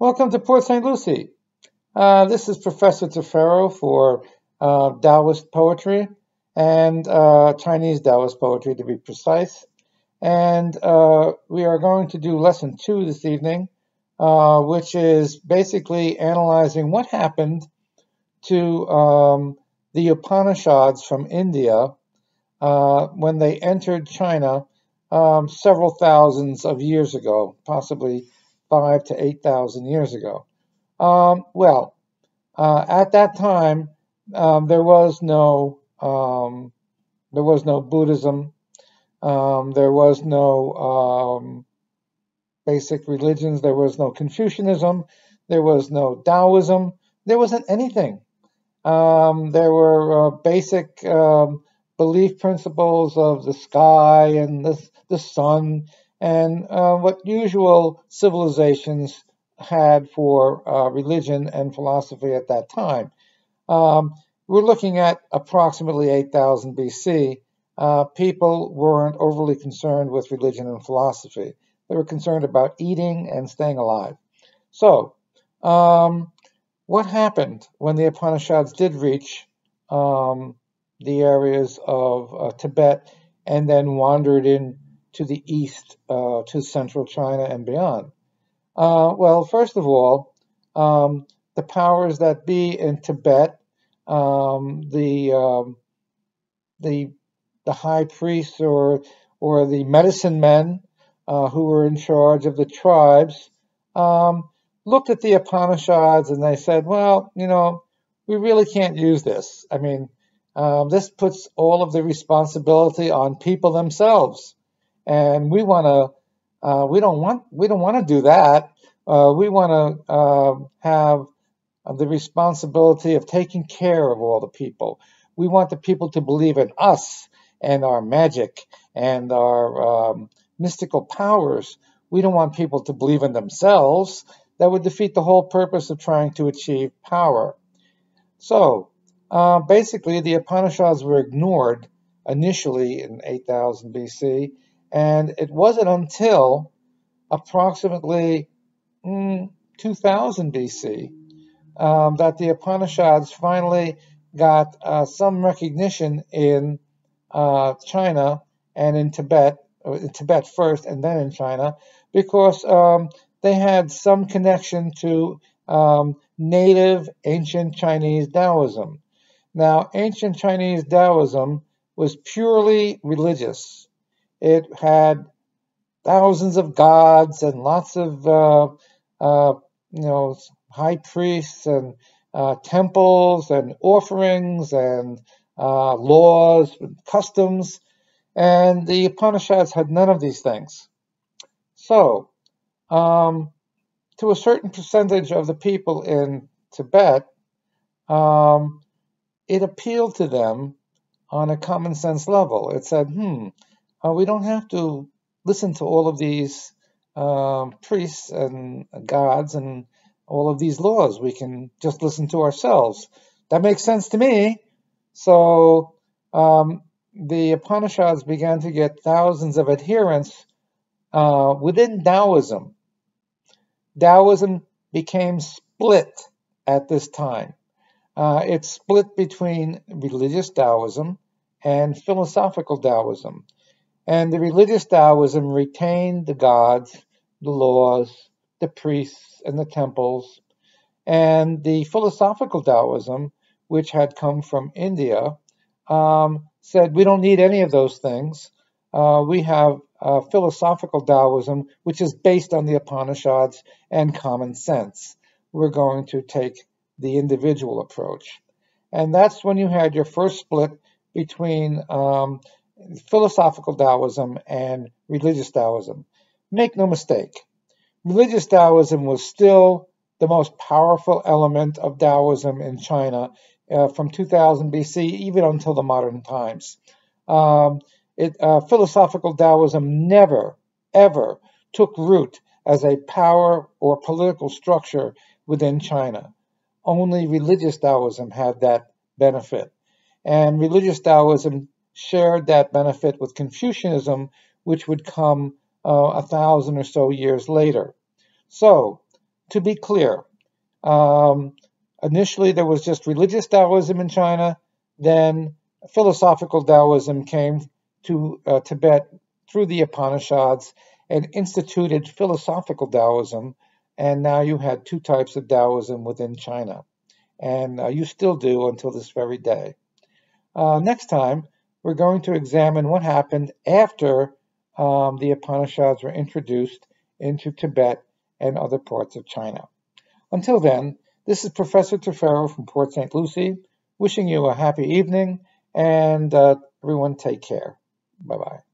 Welcome to Port St. Lucie. This is Professor Tefero for Taoist poetry and Chinese Taoist poetry, to be precise. And we are going to do lesson 2 this evening, which is basically analyzing what happened to the Upanishads from India when they entered China several thousands of years ago, possibly 5,000 to 8,000 years ago. At that time, there was no Buddhism. There was no basic religions. There was no Confucianism. There was no Taoism. There wasn't anything. There were basic belief principles of the sky and the sun and what usual civilizations had for religion and philosophy at that time. We're looking at approximately 8,000 BC. People weren't overly concerned with religion and philosophy. They were concerned about eating and staying alive. So, what happened when the Upanishads did reach the areas of Tibet and then wandered in to the east, to central China and beyond? Well, first of all, the powers that be in Tibet, the high priests or the medicine men who were in charge of the tribes, looked at the Upanishads and they said, well, we really can't use this. I mean, this puts all of the responsibility on people themselves, and we don't want to do that. We want to have the responsibility of taking care of all the people. We want the people to believe in us and our magic and our mystical powers. We don't want people to believe in themselves. That would defeat the whole purpose of trying to achieve power. So, basically, the Upanishads were ignored initially in 8,000 BC, and it wasn't until approximately 2000 BC that the Upanishads finally got some recognition in China and in Tibet first and then in China, because they had some connection to native ancient Chinese Taoism. Now, ancient Chinese Taoism was purely religious. It had thousands of gods and lots of high priests and temples and offerings and laws and customs, and the Upanishads had none of these things. So, to a certain percentage of the people in Tibet, it appealed to them on a common sense level. It said, we don't have to listen to all of these priests and gods and all of these laws. We can just listen to ourselves. That makes sense to me. So the Upanishads began to get thousands of adherents within Taoism. Taoism became split at this time. It split between religious Taoism and philosophical Taoism. And the religious Taoism retained the gods, the laws, the priests, and the temples. And the philosophical Taoism, which had come from India, said, we don't need any of those things. We have philosophical Taoism, which is based on the Upanishads and common sense. We're going to take the individual approach. And that's when you had your first split between philosophical Taoism and religious Taoism. Make no mistake, religious Taoism was still the most powerful element of Taoism in China from 2000 BC even until the modern times. Philosophical Taoism never, ever took root as a power or political structure within China. Only religious Taoism had that benefit. And religious Taoism shared that benefit with Confucianism, which would come 1,000 or so years later. So, to be clear, initially there was just religious Taoism in China, then philosophical Taoism came to Tibet through the Upanishads and instituted philosophical Taoism, and now you had two types of Taoism within China, and you still do until this very day. Next time, we're going to examine what happened after the Upanishads were introduced into Tibet and other parts of China. Until then, this is Professor Tefero from Port St. Lucie, wishing you a happy evening, and everyone take care. Bye-bye.